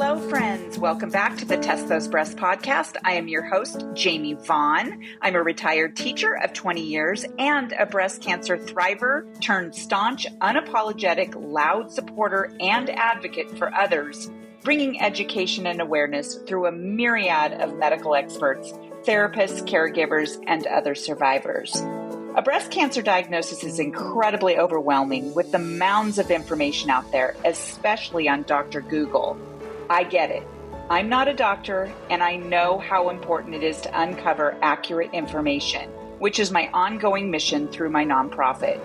Hello, friends. Welcome back to the Test Those Breasts podcast. I am your host, Jamie Vaughn. I'm a retired teacher of 20 years and a breast cancer thriver turned staunch, unapologetic, loud supporter and advocate for others, bringing education and awareness through a myriad of medical experts, therapists, caregivers, and other survivors. A breast cancer diagnosis is incredibly overwhelming with the mounds of information out there, especially on Dr. Google. I get it. I'm not a doctor, and I know how important it is to uncover accurate information, which is my ongoing mission through my nonprofit.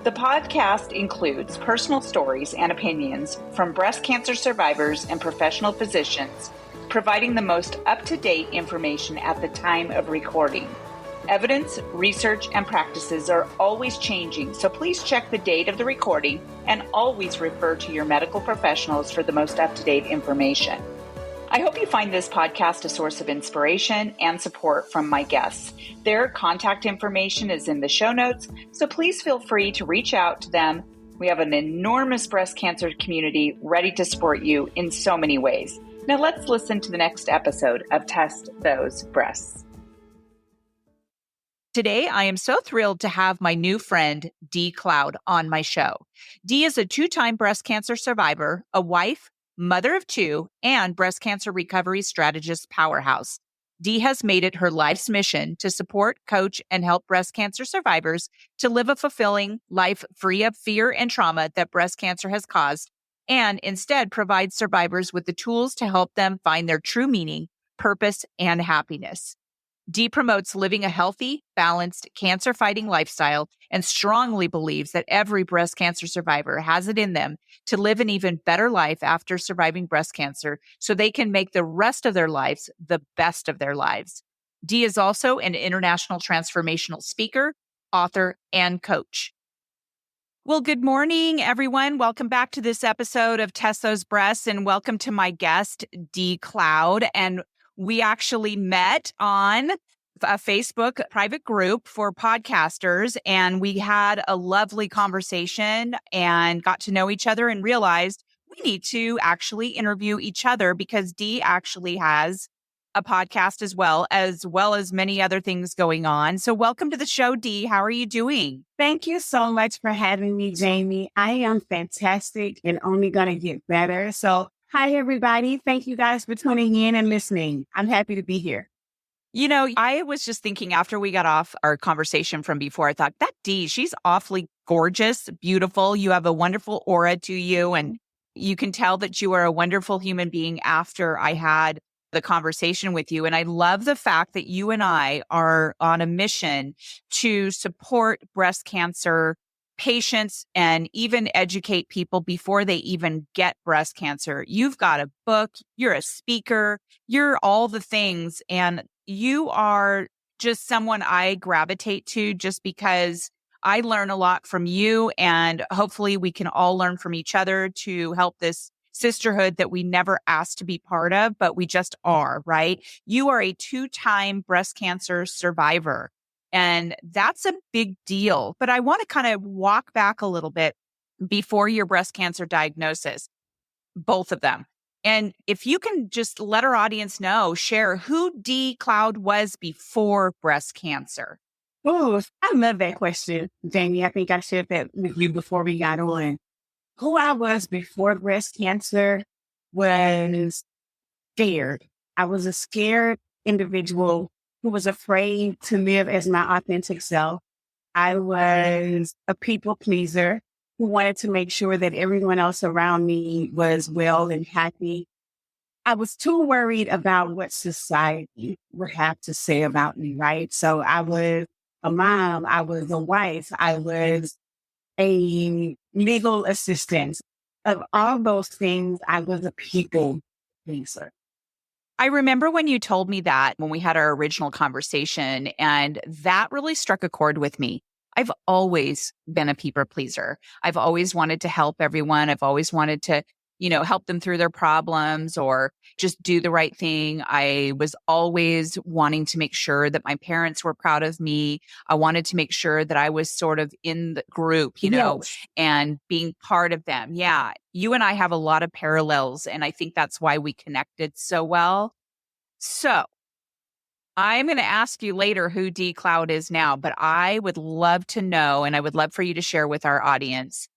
The podcast includes personal stories and opinions from breast cancer survivors and professional physicians, providing the most up-to-date information at the time of recording. Evidence, research, and practices are always changing, so please check the date of the recording and always refer to your medical professionals for the most up-to-date information. I hope you find this podcast a source of inspiration and support from my guests. Their contact information is in the show notes, so please feel free to reach out to them. We have an enormous breast cancer community ready to support you in so many ways. Now let's listen to the next episode of Test Those Breasts. Today, I am so thrilled to have my new friend, Dee Cloud, on my show. Dee is a two-time breast cancer survivor, a wife, mother of two, and breast cancer recovery strategist powerhouse. Dee has made it her life's mission to support, coach, and help breast cancer survivors to live a fulfilling life free of fear and trauma that breast cancer has caused, and instead provide survivors with the tools to help them find their true meaning, purpose, and happiness. Dee promotes living a healthy, balanced, cancer-fighting lifestyle and strongly believes that every breast cancer survivor has it in them to live an even better life after surviving breast cancer so they can make the rest of their lives the best of their lives. Dee is also an international transformational speaker, author, and coach. Well, good morning, everyone. Welcome back to this episode of Test Those Breasts, and welcome to my guest, Dee Cloud. And we actually met on a Facebook private group for podcasters, and we had a lovely conversation and got to know each other and realized we need to actually interview each other because Dee actually has a podcast as well as many other things going on. So welcome to the show, Dee. How are you doing? Thank you so much for having me, Jamie. I am fantastic and only going to get better. So hi, everybody. Thank you guys for tuning in and listening. I'm happy to be here. You know, I was just thinking after we got off our conversation from before, I thought that Dee, she's awfully gorgeous, beautiful. You have a wonderful aura to you, and you can tell that you are a wonderful human being after I had the conversation with you. And I love the fact that you and I are on a mission to support breast cancer patients and even educate people before they even get breast cancer. You've got a book, you're a speaker, you're all the things. And you are just someone I gravitate to just because I learn a lot from you, and hopefully we can all learn from each other to help this sisterhood that we never asked to be part of, but we just are, right? You are a two-time breast cancer survivor. And that's a big deal. But I want to kind of walk back a little bit before your breast cancer diagnosis, both of them. And if you can just let our audience know, share who Dee Cloud was before breast cancer. Oh, I love that question, Jamie. I think I shared that with you before we got on. Who I was before breast cancer was scared. I was a scared individual who was afraid to live as my authentic self. I was a people pleaser who wanted to make sure that everyone else around me was well and happy. I was too worried about what society would have to say about me, right? So I was a mom, I was a wife, I was a legal assistant. Of all those things, I was a people pleaser. I remember when you told me that when we had our original conversation, and that really struck a chord with me. I've always been a people pleaser. I've always wanted to help everyone. I've always wanted to, help them through their problems or just do the right thing. I was always wanting to make sure that my parents were proud of me. I wanted to make sure that I was sort of in the group, Yes. and being part of them. Yeah. You and I have a lot of parallels, and I think that's why we connected so well. So I'm going to ask you later who D Cloud is now, but I would love to know, and I would love for you to share with our audience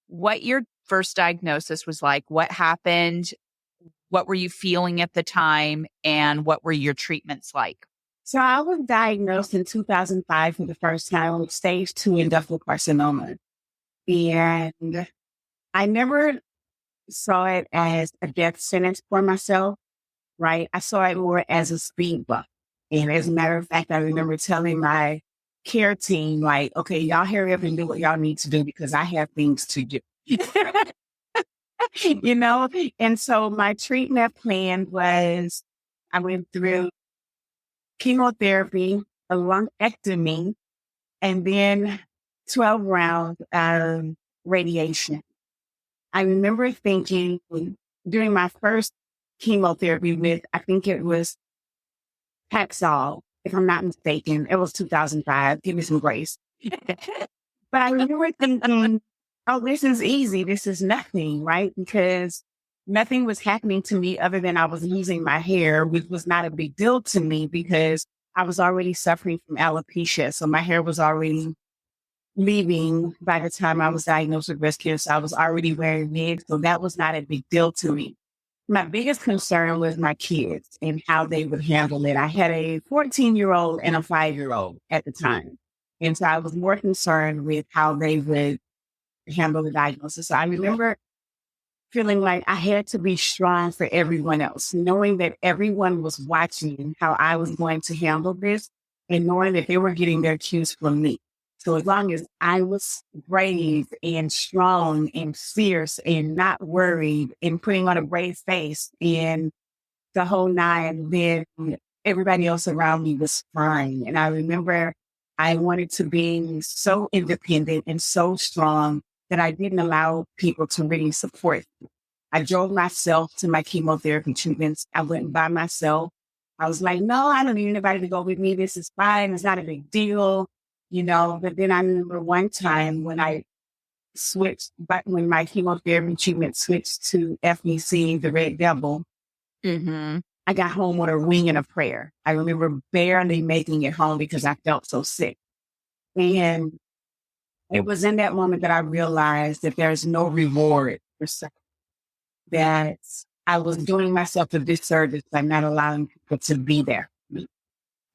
what your first diagnosis was like, what happened, what were you feeling at the time, and what were your treatments like? So I was diagnosed in 2005 for the first time with stage 2 inductal carcinoma. And I never saw it as a death sentence for myself, right? I saw it more as a speed bump. And as a matter of fact, I remember telling my care team, like, okay, y'all hurry up and do what y'all need to do because I have things to do. And so my treatment plan was I went through chemotherapy, a lumpectomy, and then 12 rounds of radiation. I remember thinking during my first chemotherapy with, I think it was Paxil, if I'm not mistaken, it was 2005. Give me some grace. But I remember thinking, oh, this is easy. This is nothing, right? Because nothing was happening to me other than I was losing my hair, which was not a big deal to me because I was already suffering from alopecia. So my hair was already leaving by the time I was diagnosed with breast cancer. I was already wearing wigs. So that was not a big deal to me. My biggest concern was my kids and how they would handle it. I had a 14-year-old and a 5-year-old at the time. And so I was more concerned with how they would handle the diagnosis. So I remember feeling like I had to be strong for everyone else, knowing that everyone was watching how I was going to handle this and knowing that they were getting their cues from me. So as long as I was brave and strong and fierce and not worried and putting on a brave face and the whole nine, then everybody else around me was fine. And I remember I wanted to be so independent and so strong that I didn't allow people to really support me. I drove myself to my chemotherapy treatments. I went by myself. I was like, no, I don't need anybody to go with me. This is fine. It's not a big deal, But then I remember one time when I switched, but when my chemotherapy treatment switched to FEC, the Red Devil, I got home with a ring and a prayer. I remember barely making it home because I felt so sick. And it was in that moment that I realized that there's no reward for suffering, that I was doing myself a disservice by not allowing people to be there.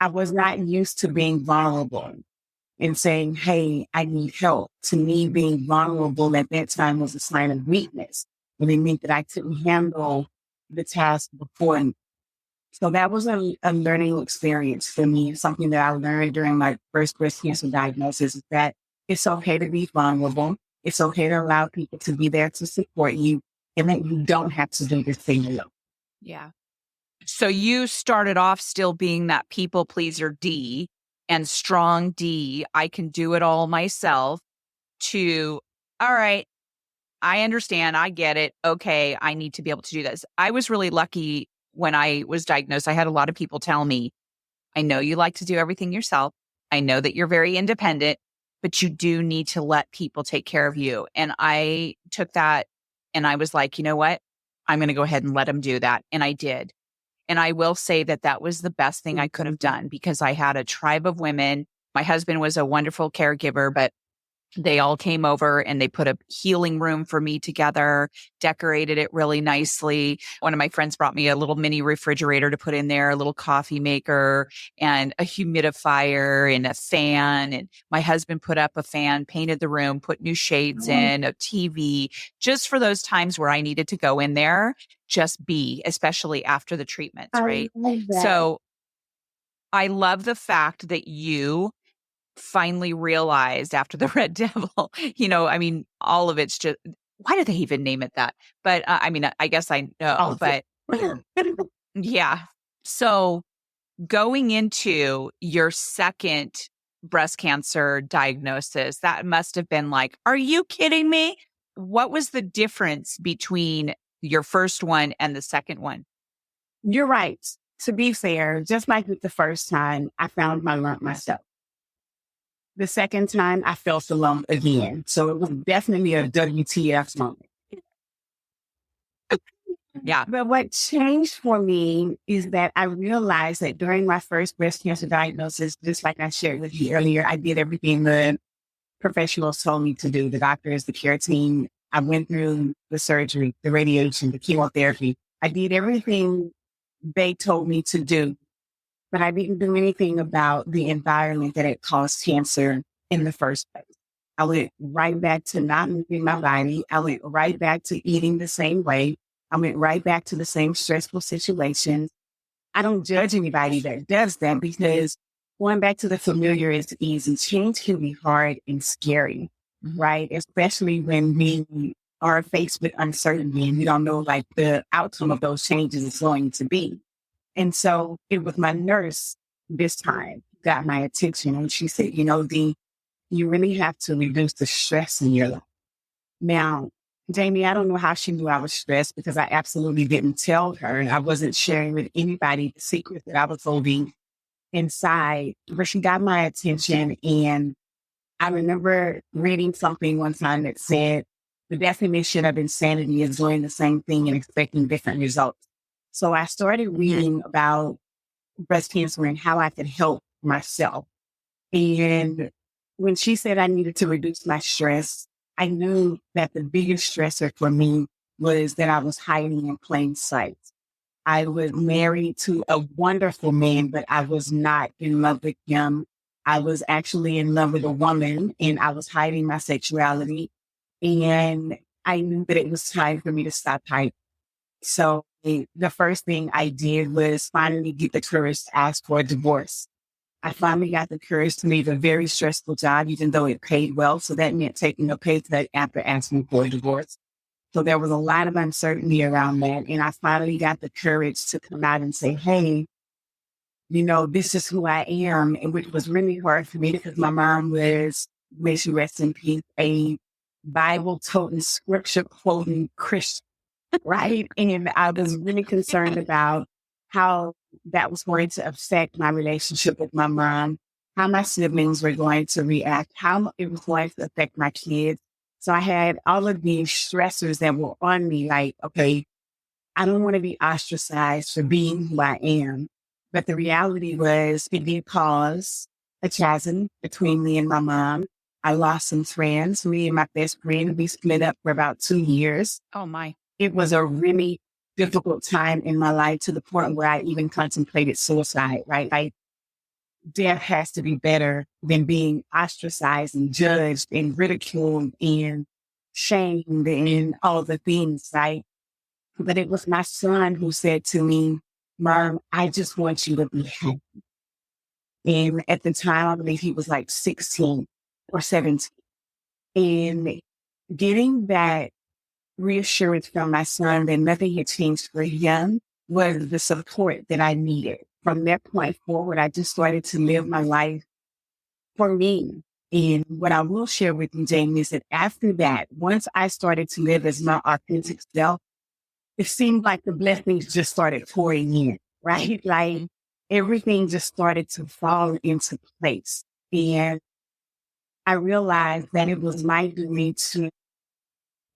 I was not used to being vulnerable and saying, hey, I need help. To me, being vulnerable at that time was a sign of weakness. And it meant that I couldn't handle the task before me. So that was a learning experience for me. Something that I learned during my first breast cancer diagnosis is that it's okay to be vulnerable. It's okay to allow people to be there to support you and that you don't have to do this thing alone. Yeah. So you started off still being that people pleaser D and strong D. I can do it all myself to, all right, I understand. I get it. Okay. I need to be able to do this. I was really lucky when I was diagnosed. I had a lot of people tell me, I know you like to do everything yourself. I know that you're very independent, but you do need to let people take care of you. And I took that and I was like, you know what? I'm going to go ahead and let them do that. And I did. And I will say that that was the best thing I could have done because I had a tribe of women. My husband was a wonderful caregiver, but they all came over and they put a healing room for me together, decorated it really nicely. One of my friends brought me a little mini refrigerator to put in there, a little coffee maker and a humidifier and a fan. And my husband put up a fan, painted the room, put new shades in, a TV, just for those times where I needed to go in there, just be, especially after the treatments, right? So I love the fact that you finally realized after the Red Devil, all of it's just, why did they even name it that? But I guess I know, but yeah. So going into your second breast cancer diagnosis, that must have been like, are you kidding me? What was the difference between your first one and the second one? You're right. To be fair, just like with the first time, I found my lump myself. The second time, I felt the lump again. So it was definitely a WTF moment. Yeah. But what changed for me is that I realized that during my first breast cancer diagnosis, just like I shared with you earlier, I did everything the professionals told me to do, the doctors, the care team. I went through the surgery, the radiation, the chemotherapy. I did everything they told me to do, but I didn't do anything about the environment that had caused cancer in the first place. I went right back to not moving my body. I went right back to eating the same way. I went right back to the same stressful situations. I don't judge anybody that does that because going back to the familiar is easy. Change can be hard and scary, right? Especially when we are faced with uncertainty and we don't know like the outcome of those changes is going to be. And so it was my nurse this time got my attention and she said, you really have to reduce the stress in your life. Now, Jamie, I don't know how she knew I was stressed because I absolutely didn't tell her. I wasn't sharing with anybody the secret that I was holding inside. But she got my attention. And I remember reading something one time that said the definition of insanity is doing the same thing and expecting different results. So I started reading about breast cancer and how I could help myself. And when she said I needed to reduce my stress, I knew that the biggest stressor for me was that I was hiding in plain sight. I was married to a wonderful man, but I was not in love with him. I was actually in love with a woman and I was hiding my sexuality. And I knew that it was time for me to stop hiding. So the first thing I did was finally get the courage to ask for a divorce. I finally got the courage to leave a very stressful job, even though it paid well. So that meant taking a pay cut after asking for a divorce. So there was a lot of uncertainty around that. And I finally got the courage to come out and say, hey, this is who I am. And which was really hard for me because my mom was, may she rest in peace, a Bible-toting, scripture-quoting Christian, right? And I was really concerned about how that was going to affect my relationship with my mom, how my siblings were going to react, how it was going to affect my kids. So I had all of these stressors that were on me, like, okay, I don't want to be ostracized for being who I am. But the reality was it did cause a chasm between me and my mom. I lost some friends. Me and my best friend, we split up for about 2 years. Oh, my. It was a really difficult time in my life to the point where I even contemplated suicide, right? Like, death has to be better than being ostracized and judged and ridiculed and shamed and all the things, right? But it was my son who said to me, Mom, I just want you to be happy. And at the time, I believe he was like 16 or 17. And getting that reassurance from my son that nothing had changed for him was the support that I needed. From that point forward, I just started to live my life for me. And what I will share with you, Jamie, is that after that, once I started to live as my authentic self, it seemed like the blessings just started pouring in, right? Like everything just started to fall into place. And I realized that it was my duty to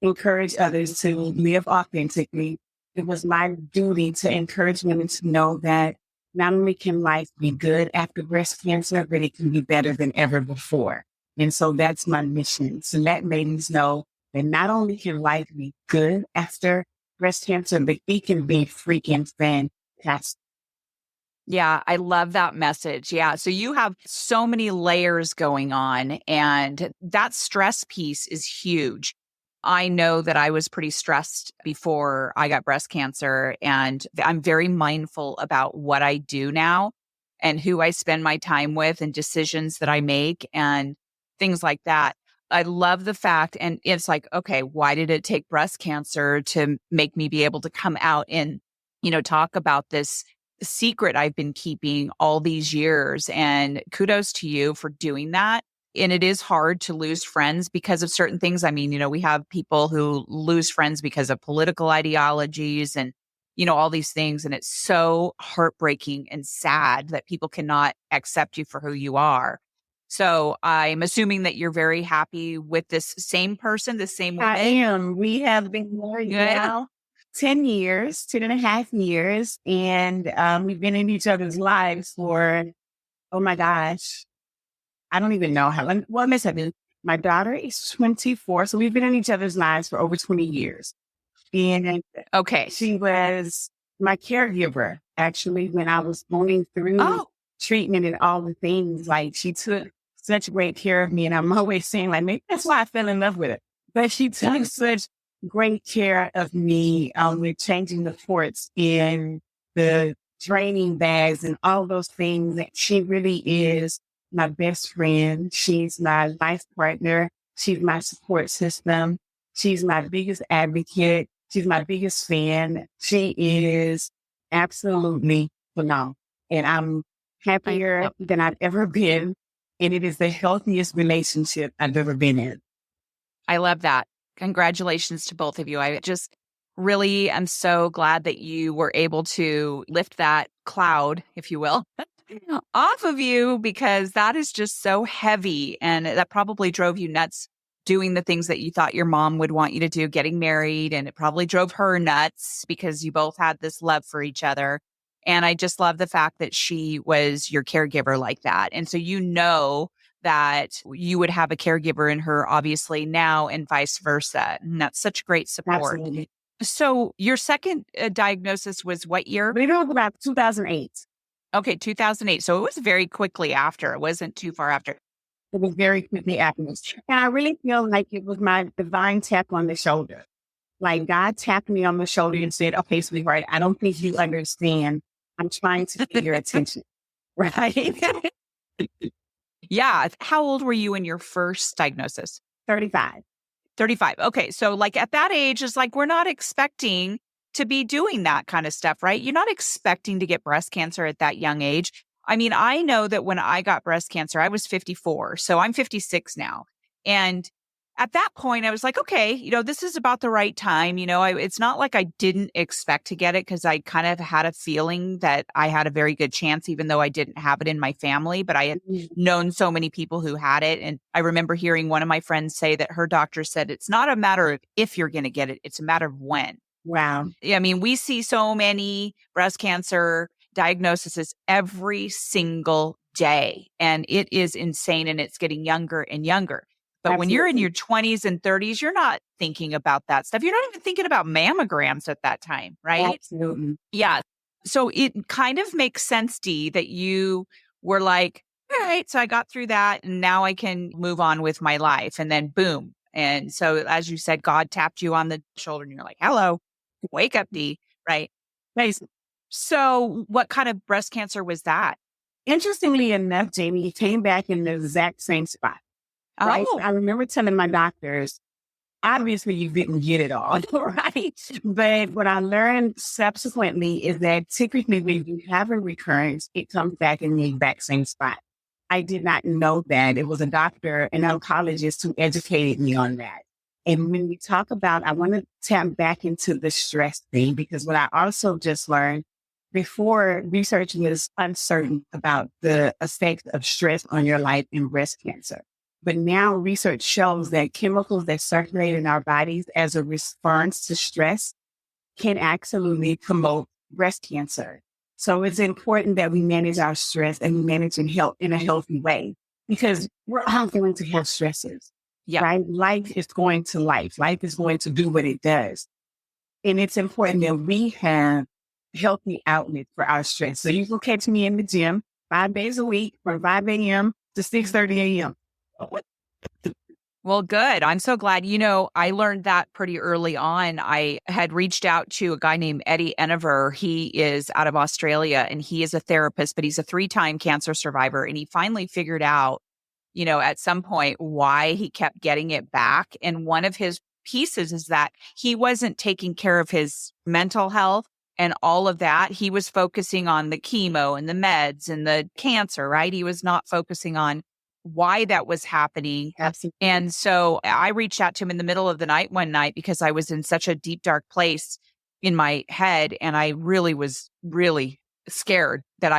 encourage others to live authentically. It was my duty to encourage women to know that not only can life be good after breast cancer, but it can be better than ever before. And so that's my mission. So let ladies know that not only can life be good after breast cancer, but it can be freaking fantastic. Yeah, I love that message. Yeah. So you have so many layers going on, and that stress piece is huge. I know that I was pretty stressed before I got breast cancer, and I'm very mindful about what I do now and who I spend my time with and decisions that I make and things like that. I love the fact, and it's like, okay, why did it take breast cancer to make me be able to come out and, talk about this secret I've been keeping all these years? And kudos to you for doing that. And it is hard to lose friends because of certain things. I mean, we have people who lose friends because of political ideologies and, all these things. And it's so heartbreaking and sad that people cannot accept you for who you are. So I'm assuming that you're very happy with this same person, the same woman. I am. We have been married now 10 years, 10.5 years. And we've been in each other's lives for, oh my gosh, I don't even know how long. Well, Miss Evans, my daughter is 24. So we've been in each other's lives for over 20 years. And okay, she was my caregiver, actually, when I was going through treatment and all the things. Like, she took such great care of me. And I'm always saying, like, maybe that's why I fell in love with her. But she took such great care of me with changing the ports in the draining bags and all those things. That she really is my best friend. She's my life partner. She's my support system. She's my biggest advocate. She's my biggest fan. She is absolutely phenomenal. And I'm happier than I've ever been. And it is the healthiest relationship I've ever been in. I love that. Congratulations to both of you. I just really am so glad that you were able to lift that cloud, if you will, off of you, because that is just so heavy. And that probably drove you nuts doing the things that you thought your mom would want you to do, getting married. And it probably drove her nuts because you both had this love for each other. And I just love the fact that she was your caregiver like that. And so that you would have a caregiver in her, obviously, now, and vice versa. And that's such great support. Absolutely. So your second diagnosis was what year? It was about 2008. Okay, 2008. So it was very quickly after. It wasn't too far after. It was very quickly after this. And I really feel like it was my divine tap on the shoulder. Like, God tapped me on the shoulder and said, okay, sweetheart, I don't think you understand. I'm trying to get your attention. Right? Yeah. How old were you in your first diagnosis? 35. 35. Okay. So like at that age, it's like we're not expecting to be doing that kind of stuff, right? You're not expecting to get breast cancer at that young age. I mean, I know that when I got breast cancer, I was 54. So I'm 56 now. And at that point, I was like, okay, this is about the right time. It's not like I didn't expect to get it, because I kind of had a feeling that I had a very good chance, even though I didn't have it in my family. But I had known so many people who had it. And I remember hearing one of my friends say that her doctor said, it's not a matter of if you're going to get it, it's a matter of when. Wow. I mean, we see so many breast cancer diagnoses every single day, and it is insane, and it's getting younger and younger. But when you're in your 20s and 30s, you're not thinking about that stuff. You're not even thinking about mammograms at that time, right? Absolutely. Yeah. So it kind of makes sense, Dee, that you were like, all right, so I got through that and now I can move on with my life. And then boom. And so, as you said, God tapped you on the shoulder and you're like, hello, wake up, Dee, right? Basically. So what kind of breast cancer was that? Interestingly enough, Jamie, it came back in the exact same spot. Right? Oh. I remember telling my doctors, obviously you didn't get it all, right? But what I learned subsequently is that typically when you have a recurrence, it comes back in the exact same spot. I did not know that. It was a doctor, an oncologist, who educated me on that. And when we talk about, I want to tap back into the stress thing, because what I also just learned, before, research was uncertain about the effects of stress on your life in breast cancer. But now research shows that chemicals that circulate in our bodies as a response to stress can absolutely promote breast cancer. So it's important that we manage our stress and we manage in a healthy way, because we're all going to have stresses. Yeah. Right? Life is going to life. Life is going to do what it does. And it's important that we have healthy outlets for our stress. So you can catch me in the gym 5 days a week from 5 a.m. to 6:30 a.m. Well, good. I'm so glad. I learned that pretty early on. I had reached out to a guy named Eddie Enever. He is out of Australia and he is a therapist, but he's a 3-time cancer survivor. And he finally figured out, at some point why he kept getting it back. And one of his pieces is that he wasn't taking care of his mental health and all of that. He was focusing on the chemo and the meds and the cancer, right? He was not focusing on why that was happening. Absolutely. And so I reached out to him in the middle of the night one night because I was in such a deep, dark place in my head. And I really was really scared that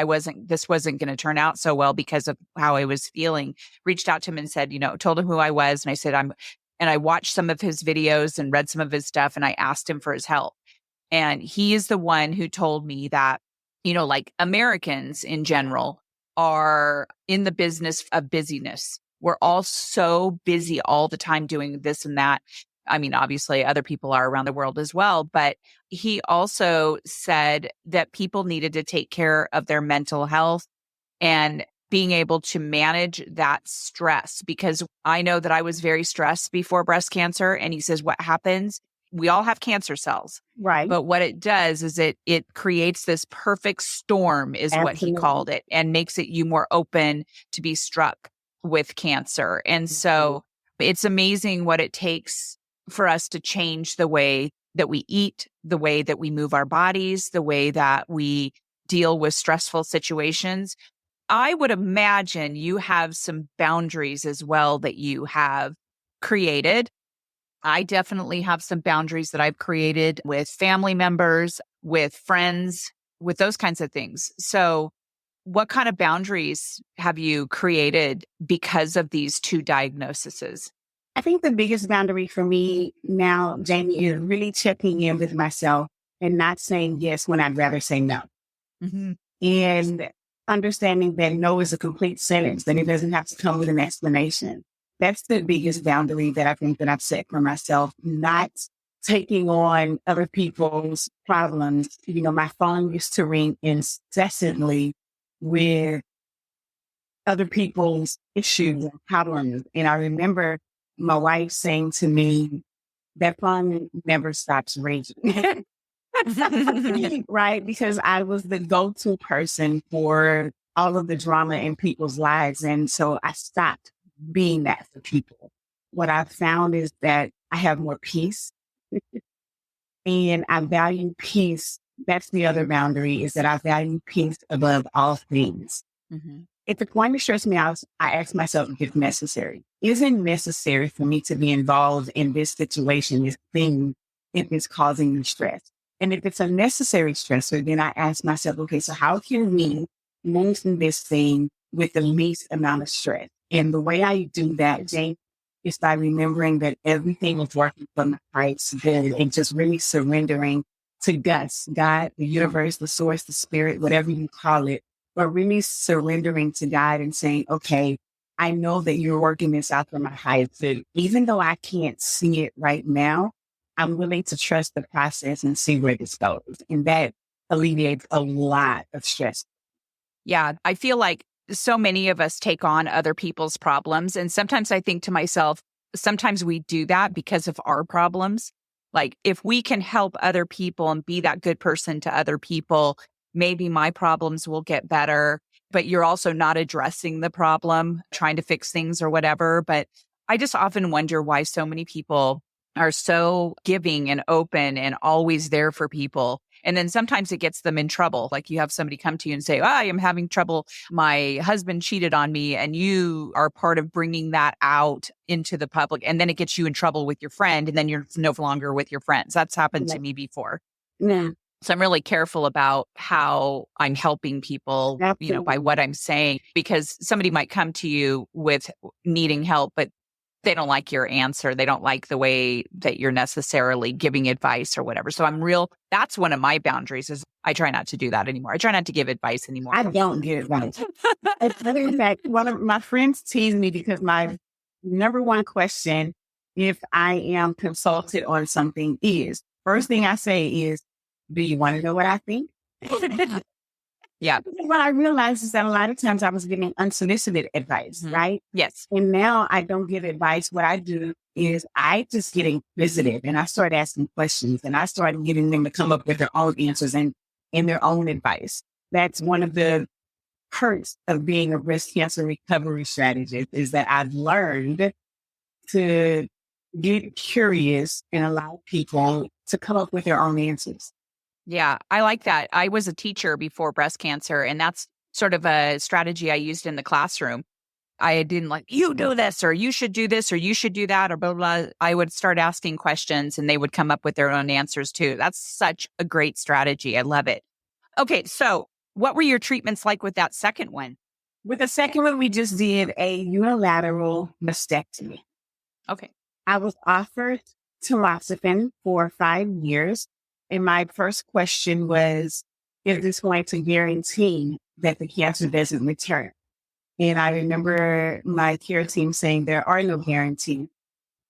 this wasn't going to turn out so well because of how I was feeling. Reached out to him and said, told him who I was. And I said, and I watched some of his videos and read some of his stuff. And I asked him for his help. And he is the one who told me that, like Americans in general are in the business of busyness. We're all so busy all the time doing this and that. I mean, obviously other people are around the world as well, but he also said that people needed to take care of their mental health and being able to manage that stress, because I know that I was very stressed before breast cancer. And he says, what happens? We all have cancer cells. Right. But what it does is it creates this perfect storm, is Absolutely. what he called it, and makes it you more open to be struck with cancer. And so it's amazing what it takes for us to change the way that we eat, the way that we move our bodies, the way that we deal with stressful situations. I would imagine you have some boundaries as well that you have created. I definitely have some boundaries that I've created with family members, with friends, with those kinds of things. So what kind of boundaries have you created because of these two diagnoses? I think the biggest boundary for me now, Jamie, is really checking in with myself and not saying yes when I'd rather say no. Mm-hmm. And understanding that no is a complete sentence, that it doesn't have to come with an explanation. That's the biggest boundary that I think that I've set for myself, not taking on other people's problems. My phone used to ring incessantly with other people's issues and problems. And I remember my wife saying to me, that phone never stops ringing. Right? Because I was the go-to person for all of the drama in people's lives. And so I stopped being that for people. What I've found is that I have more peace and I value peace. That's the other boundary, is that I value peace above all things. Mm-hmm. If it's going to stress me out, I ask myself if it's necessary. Is it necessary for me to be involved in this situation, this thing, if it's causing me stress? And if it's a necessary stressor, then I ask myself, okay, so how can we move through this thing with the least amount of stress? And the way I do that, Jane, is by remembering that everything is working for my highest good and just really surrendering to God, the universe, the source, the spirit, whatever you call it, but really surrendering to God and saying, okay, I know that you're working this out for my highest good. Even though I can't see it right now, I'm willing to trust the process and see where this goes. And that alleviates a lot of stress. Yeah, I feel like so many of us take on other people's problems. And sometimes I think to myself, sometimes we do that because of our problems. Like if we can help other people and be that good person to other people, maybe my problems will get better. But you're also not addressing the problem, trying to fix things or whatever. But I just often wonder why so many people are so giving and open and always there for people. And then sometimes it gets them in trouble. Like you have somebody come to you and say, I am having trouble. My husband cheated on me. And you are part of bringing that out into the public. And then it gets you in trouble with your friend. And then you're no longer with your friends. That's happened to me before. Yeah. So I'm really careful about how I'm helping people, by what I'm saying, because somebody might come to you with needing help, but they don't like your answer. They don't like the way that you're necessarily giving advice or whatever. So that's one of my boundaries, is I try not to do that anymore. I try not to give advice anymore. I don't give advice. In fact, one of my friends tease me because my number one question, if I am consulted on something, is first thing I say is, do you want to know what I think? Yeah. What I realized is that a lot of times I was giving unsolicited advice, right? Yes. And now I don't give advice. What I do is I just get inquisitive and I start asking questions and I start getting them to come up with their own answers and their own advice. That's one of the perks of being a breast cancer recovery strategist, is that I've learned to get curious and allow people to come up with their own answers. Yeah, I like that. I was a teacher before breast cancer, and that's sort of a strategy I used in the classroom. I didn't like, you do this, or you should do this, or you should do that, or blah, blah, blah. I would start asking questions and they would come up with their own answers too. That's such a great strategy. I love it. Okay. So what were your treatments like with that second one? With the second one, we just did a unilateral mastectomy. Okay. I was offered tamoxifen for 5 years. And my first question was, is this going to guarantee that the cancer doesn't return? And I remember my care team saying there are no guarantees.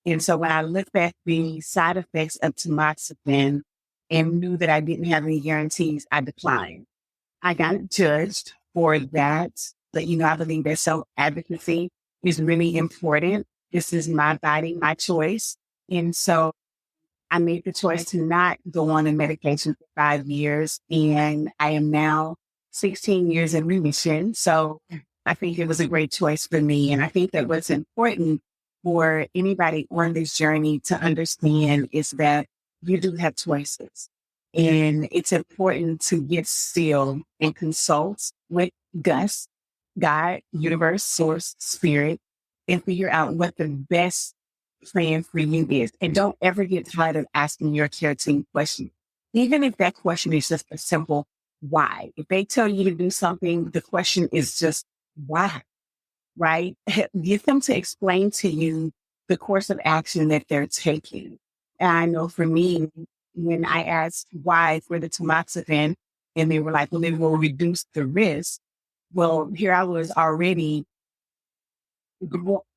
And so when I looked at the side effects of tamoxifen and knew that I didn't have any guarantees, I declined. I got judged for that. But, I believe that self-advocacy is really important. This is my body, my choice. And so I made the choice to not go on a medication for 5 years. And I am now 16 years in remission. So I think it was a great choice for me. And I think that what's important for anybody on this journey to understand is that you do have choices. And it's important to get still and consult with Gus, God, universe, source, spirit, and figure out what the best plan for you is. And don't ever get tired of asking your care team questions. Even if that question is just a simple why. If they tell you to do something, the question is just why, right? Get them to explain to you the course of action that they're taking. And I know for me, when I asked why for the tamoxifen, and they were like, well, it will reduce the risk. Well, here I was already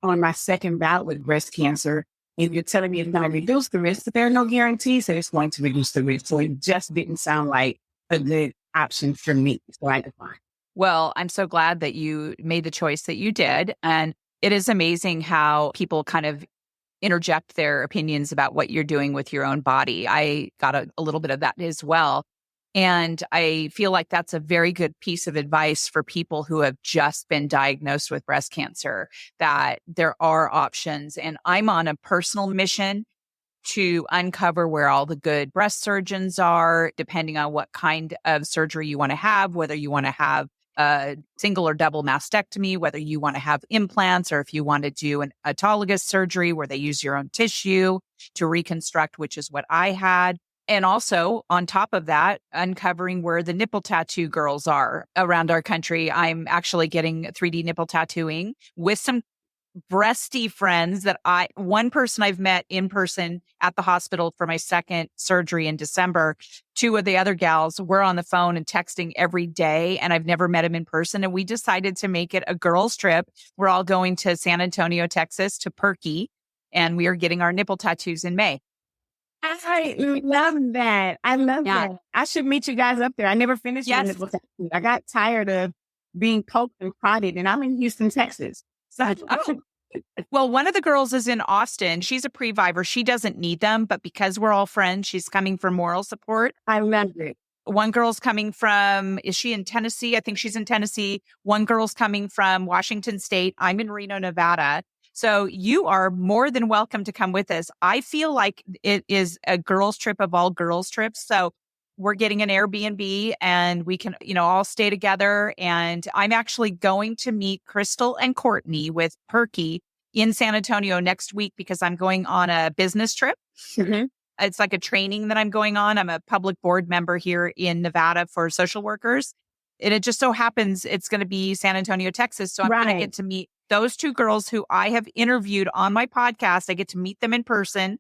on my second bout with breast cancer, and you're telling me it's going to reduce the risk, but there are no guarantees that it's going to reduce the risk. So it just didn't sound like a good option for me. So I declined. Well, I'm so glad that you made the choice that you did. And it is amazing how people kind of interject their opinions about what you're doing with your own body. I got a little bit of that as well. And I feel like that's a very good piece of advice for people who have just been diagnosed with breast cancer, that there are options. And I'm on a personal mission to uncover where all the good breast surgeons are, depending on what kind of surgery you want to have, whether you want to have a single or double mastectomy, whether you want to have implants, or if you want to do an autologous surgery where they use your own tissue to reconstruct, which is what I had. And also, on top of that, uncovering where the nipple tattoo girls are around our country. I'm actually getting 3D nipple tattooing with some breasty friends that one person I've met in person at the hospital for my second surgery in December. Two of the other gals were on the phone and texting every day, and I've never met him in person. And we decided to make it a girls' trip. We're all going to San Antonio, Texas, to Perky, and we are getting our nipple tattoos in May. I love that. I love that. I should meet you guys up there. I never finished my nipple tattoo. I got tired of being poked and prodded, and I'm in Houston, Texas. So well, one of the girls is in Austin. She's a pre-viver. She doesn't need them, but because we're all friends, she's coming for moral support. I love it. One girl's coming from, is she in Tennessee? I think she's in Tennessee. One girl's coming from Washington State. I'm in Reno, Nevada. So you are more than welcome to come with us. I feel like it is a girls' trip of all girls' trips. So we're getting an Airbnb and we can, all stay together. And I'm actually going to meet Crystal and Courtney with Perky in San Antonio next week because I'm going on a business trip. Mm-hmm. It's like a training that I'm going on. I'm a public board member here in Nevada for social workers. And it just so happens it's going to be San Antonio, Texas. So I'm going to get to meet those two girls who I have interviewed on my podcast. I get to meet them in person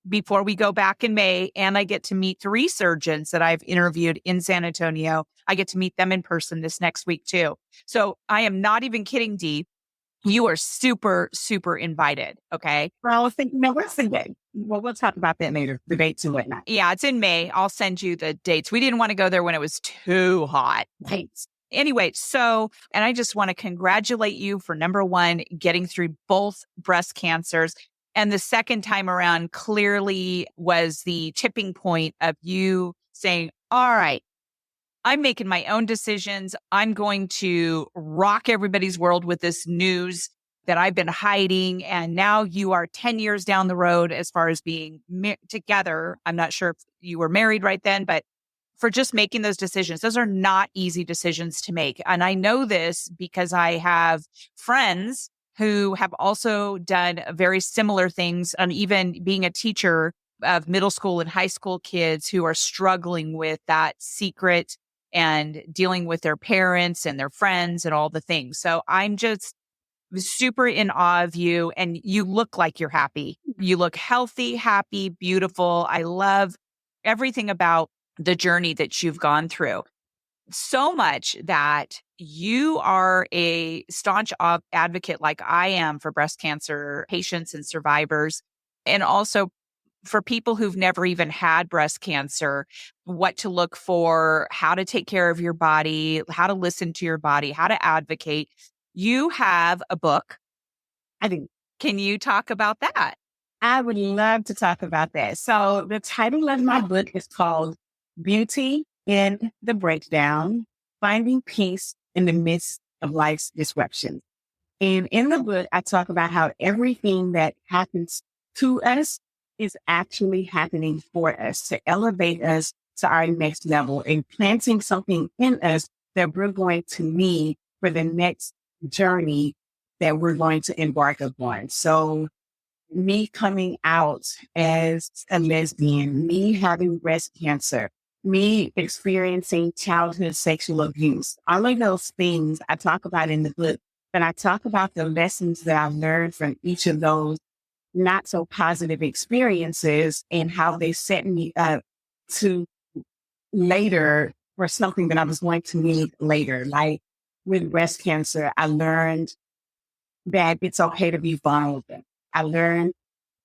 before we go back in May. And I get to meet 3 surgeons that I've interviewed in San Antonio. I get to meet them in person this next week too. So I am not even kidding, Dee. You are super, super invited. Okay. Well, I was thinking, what's the date? Well, we'll talk about that later, the dates and whatnot. Yeah, it's in May. I'll send you the dates. We didn't want to go there when it was too hot. Thanks. Anyway, and I just want to congratulate you for number 1, getting through both breast cancers. And the second time around clearly was the tipping point of you saying, all right, I'm making my own decisions. I'm going to rock everybody's world with this news that I've been hiding. And now you are 10 years down the road as far as being together. I'm not sure if you were married right then, but for just making those decisions, those are not easy decisions to make. And I know this because I have friends who have also done very similar things, and even being a teacher of middle school and high school kids who are struggling with that secret and dealing with their parents and their friends and all the things. So I'm just super in awe of you, and you look like you're happy. You look healthy, happy, beautiful. I love everything about the journey that you've gone through. So much that you are a staunch advocate, like I am, for breast cancer patients and survivors, and also for people who've never even had breast cancer, what to look for, how to take care of your body, how to listen to your body, how to advocate. You have a book. I think Can you talk about that? I would love to talk about that. So the title of my book is called Beauty in the Breakdown, Finding Peace in the Midst of Life's Disruptions. And in the book, I talk about how everything that happens to us is actually happening for us to elevate us to our next level and planting something in us that we're going to need for the next journey that we're going to embark upon. So me coming out as a lesbian, me having breast cancer, me experiencing childhood sexual abuse, all of those things I talk about in the book, but I talk about the lessons that I've learned from each of those not so positive experiences and how they set me up to later for something that I was going to need later. Like with breast cancer, I learned that it's okay to be vulnerable. I learned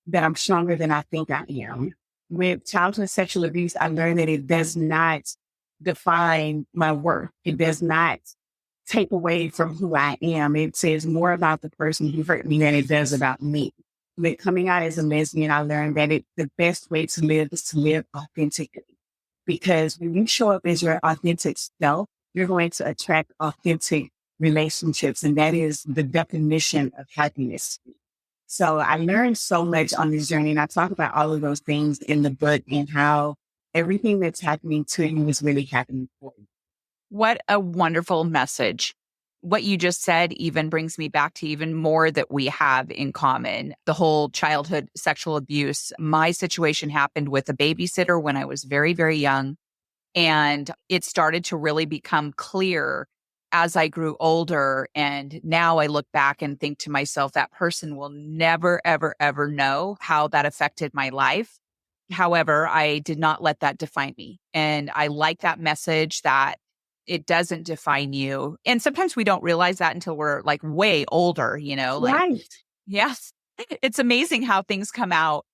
that I'm stronger than I think I am. With childhood sexual abuse, I learned that it does not define my worth. It does not take away from who I am. It says more about the person who hurt me than it does about me. With coming out as a lesbian, I learned that the best way to live is to live authentically. Because when you show up as your authentic self, you're going to attract authentic relationships. And that is the definition of happiness. So I learned so much on this journey, and I talk about all of those things in the book and how everything that's happening to you is really happening for you. What a wonderful message. What you just said even brings me back to even more that we have in common. The whole childhood sexual abuse. My situation happened with a babysitter when I was very, very young. And it started to really become clear as I grew older. And now I look back and think to myself, that person will never, ever, ever know how that affected my life. However, I did not let that define me. And I like that message that it doesn't define you. And sometimes we don't realize that until we're like way older, like, Right. yes, it's amazing how things come out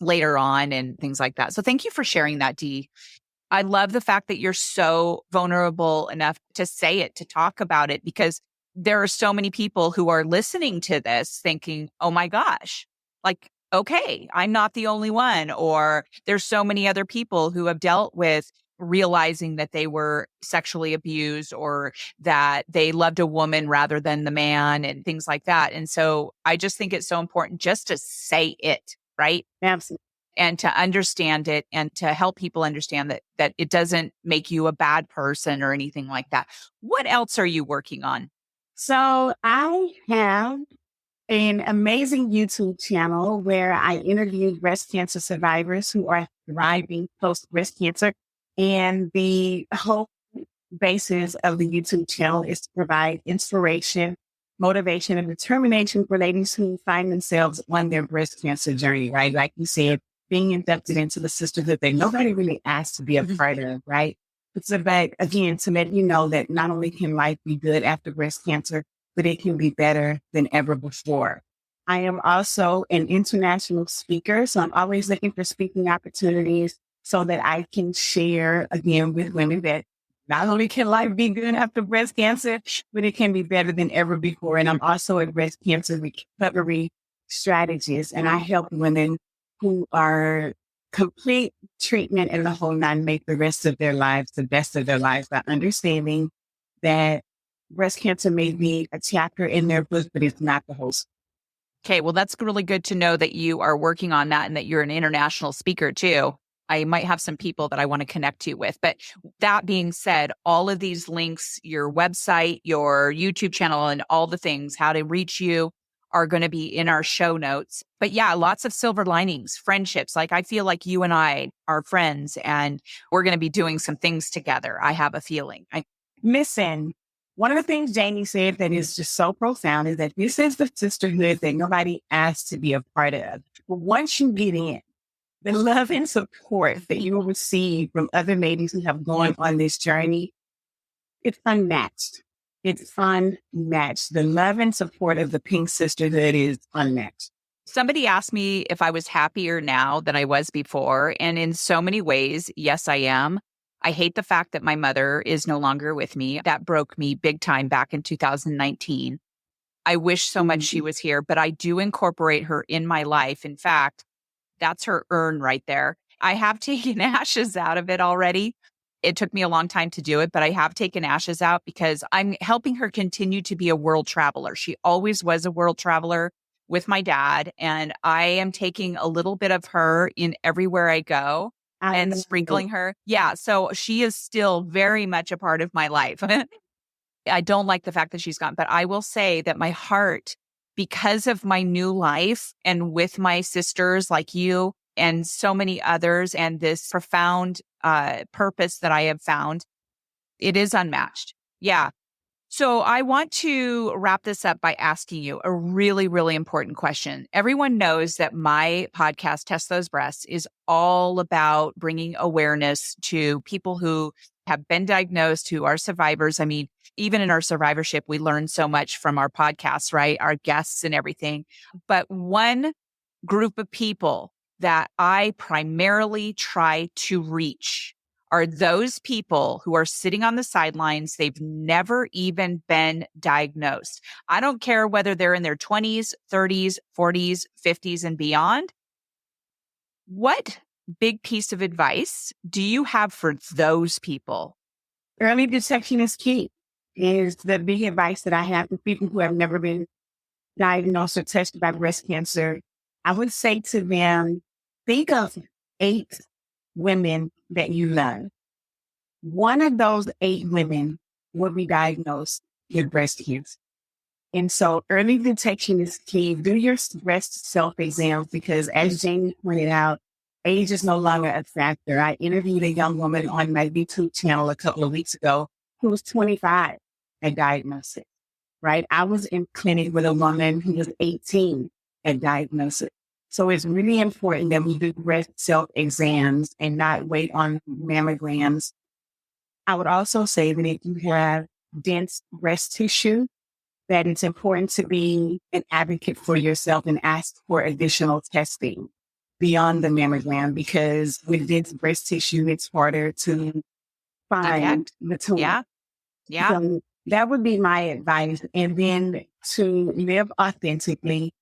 later on and things like that. So thank you for sharing that, Dee. I love the fact that you're so vulnerable enough to say it, to talk about it, because there are so many people who are listening to this thinking, oh my gosh, like, okay, I'm not the only one. Or there's so many other people who have dealt with realizing that they were sexually abused or that they loved a woman rather than the man and things like that. And so I just think it's so important just to say it, right? Absolutely. And to understand it and to help people understand that it doesn't make you a bad person or anything like that. What else are you working on? So I have an amazing YouTube channel where I interview breast cancer survivors who are thriving post breast cancer. And the whole basis of the YouTube channel is to provide inspiration, motivation, and determination for ladies who find themselves on their breast cancer journey, right? Like you said, being inducted into the sisterhood that nobody really asked to be a part of, right? It's about, again, to let you know that not only can life be good after breast cancer, but it can be better than ever before. I am also an international speaker, so I'm always looking for speaking opportunities so that I can share, again, with women that not only can life be good after breast cancer, but it can be better than ever before. And I'm also a breast cancer recovery strategist, and I help women who are complete treatment and the whole nine make the rest of their lives the best of their lives by understanding that breast cancer may be a chapter in their book, but it's not the whole story. Okay, well, that's really good to know that you are working on that and that you're an international speaker too. I might have some people that I want to connect you with. But that being said, all of these links, your website, your YouTube channel, and all the things, how to reach you, are going to be in our show notes. But yeah, lots of silver linings, friendships. Like I feel like you and I are friends and we're going to be doing some things together. I have a feeling. Listen, one of the things Jamie said that is just so profound is that this is the sisterhood that nobody asked to be a part of. But once you get in, the love and support that you will receive from other ladies who have gone on this journey, it's unmatched. It's unmatched. The love and support of the Pink Sisterhood is unmatched. Somebody asked me if I was happier now than I was before. And in so many ways, yes, I am. I hate the fact that my mother is no longer with me. That broke me big time back in 2019. I wish so much she was here, but I do incorporate her in my life. In fact, that's her urn right there. I have taken ashes out of it already. It took me a long time to do it, but I have taken ashes out because I'm helping her continue to be a world traveler. She always was a world traveler with my dad, and I am taking a little bit of her in everywhere I go and sprinkling her. Yeah, so she is still very much a part of my life. I don't like the fact that she's gone, but I will say that my heart, because of my new life and with my sisters like you and so many others and this profound purpose that I have found, it is unmatched. Yeah. So I want to wrap this up by asking you a really, really important question. Everyone knows that my podcast, Test Those Breasts, is all about bringing awareness to people who have been diagnosed, who are survivors. I mean, even in our survivorship, we learn so much from our podcasts, right? Our guests and everything. But one group of people that I primarily try to reach are those people who are sitting on the sidelines. They've never even been diagnosed. I don't care whether they're in their 20s, 30s, 40s, 50s, and beyond. What big piece of advice do you have for those people? Early detection is key, is the big advice that I have for people who have never been diagnosed or tested by breast cancer. I would say to them, think of 8 women that you love. One of those 8 women will be diagnosed with breast cancer. And so early detection is key. Do your breast self-exams because as Jamie pointed out, age is no longer a factor. I interviewed a young woman on my YouTube channel a couple of weeks ago who was 25 at diagnosis, right? I was in clinic with a woman who was 18 at diagnosis. So it's really important that we do breast self-exams and not wait on mammograms. I would also say that if you have dense breast tissue, that it's important to be an advocate for yourself and ask for additional testing beyond the mammogram, because with dense breast tissue, it's harder to find the tumor. Yeah. Yeah. So that would be my advice. And then to live authentically,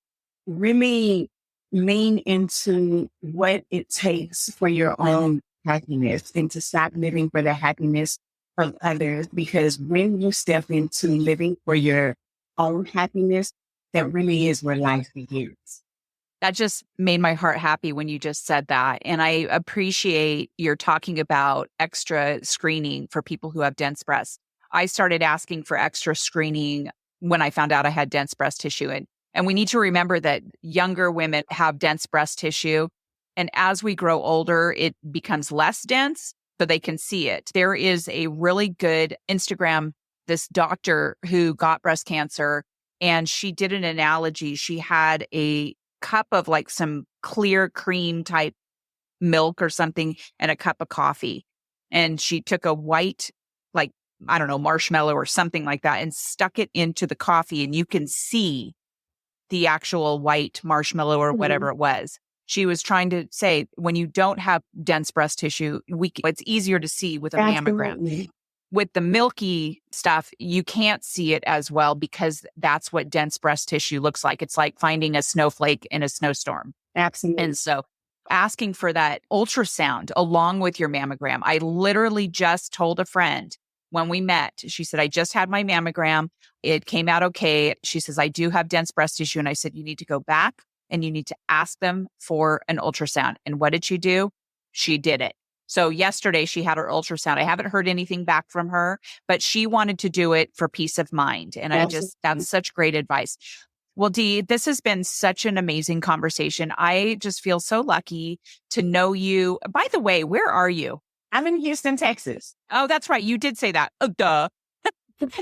really lean into what it takes for your own happiness and to stop living for the happiness of others. Because when you step into living for your own happiness, that really is where life begins. That just made my heart happy when you just said that. And I appreciate you're talking about extra screening for people who have dense breasts. I started asking for extra screening when I found out I had dense breast tissue. And we need to remember that younger women have dense breast tissue. And as we grow older, it becomes less dense, so they can see it. There is a really good Instagram, this doctor who got breast cancer, and she did an analogy. She had a cup of like some clear cream type milk or something and a cup of coffee. And she took a white, like, I don't know, marshmallow or something like that and stuck it into the coffee, and you can see the actual white marshmallow or whatever it was. She was trying to say, when you don't have dense breast tissue, it's easier to see with a mammogram. With the milky stuff, you can't see it as well because that's what dense breast tissue looks like. It's like finding a snowflake in a snowstorm. Absolutely. And so asking for that ultrasound along with your mammogram. I literally just told a friend when we met, she said, I just had my mammogram. It came out okay. She says, I do have dense breast tissue. And I said, you need to go back and you need to ask them for an ultrasound. And what did she do? She did it. So yesterday she had her ultrasound. I haven't heard anything back from her, but she wanted to do it for peace of mind. And that's such great advice. Well, Dee, this has been such an amazing conversation. I just feel so lucky to know you. By the way, where are you? I'm in Houston, Texas. Oh, that's right. You did say that. Oh, duh.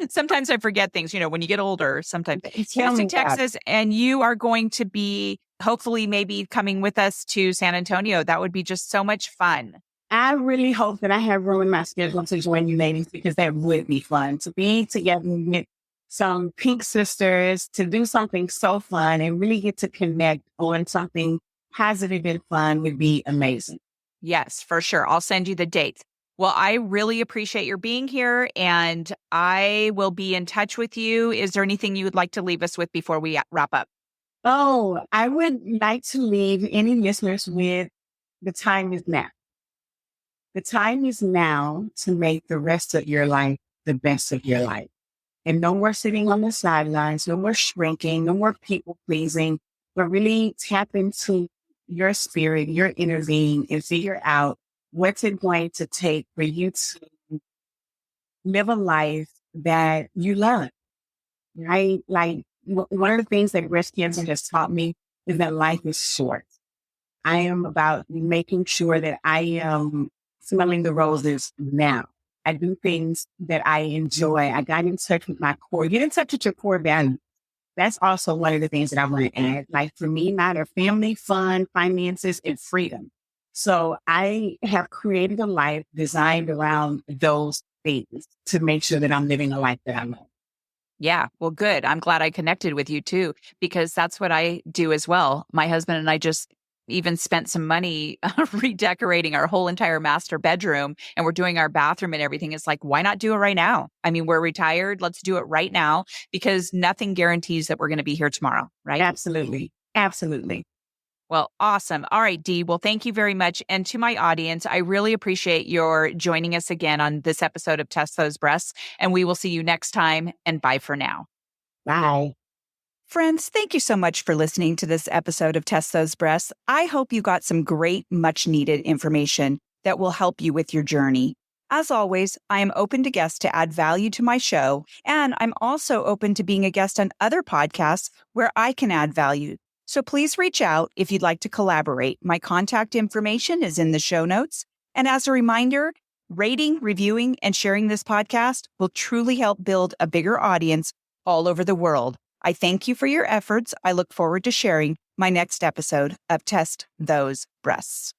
Sometimes I forget things, when you get older, sometimes. Houston, Texas, and you are going to be hopefully maybe coming with us to San Antonio. That would be just so much fun. I really hope that I have room in my schedule to join you ladies, because that would be fun to be together with some pink sisters, to do something so fun and really get to connect on something positive and fun would be amazing. Yes, for sure. I'll send you the dates. Well, I really appreciate your being here, and I will be in touch with you. Is there anything you would like to leave us with before we wrap up? Oh, I would like to leave any listeners with the time is now. The time is now to make the rest of your life the best of your life. And no more sitting on the sidelines, no more shrinking, no more people pleasing, but really tap into your spirit, your inner being, and figure out what's it going to take for you to live a life that you love, right? Like one of the things that breast cancer has taught me is that life is short. I am about making sure that I am smelling the roses now. I do things that I enjoy. I got in touch with my core. Get in touch with your core values. That's also one of the things that I want to add. Like for me, matter family, fun, finances, and freedom. So I have created a life designed around those things to make sure that I'm living a life that I love. Yeah, well, good. I'm glad I connected with you too, because that's what I do as well. My husband and I just even spent some money redecorating our whole entire master bedroom, and we're doing our bathroom and everything. It's like, why not do it right now? I mean, we're retired. Let's do it right now, because nothing guarantees that we're going to be here tomorrow, right? Absolutely. Absolutely. Well, awesome. All right, Dee. Well, thank you very much. And to my audience, I really appreciate your joining us again on this episode of Test Those Breasts. And we will see you next time. And bye for now. Bye. Friends, thank you so much for listening to this episode of Test Those Breasts. I hope you got some great, much needed information that will help you with your journey. As always, I am open to guests to add value to my show, and I'm also open to being a guest on other podcasts where I can add value. So please reach out if you'd like to collaborate. My contact information is in the show notes. And as a reminder, rating, reviewing, and sharing this podcast will truly help build a bigger audience all over the world. I thank you for your efforts. I look forward to sharing my next episode of Test Those Breasts.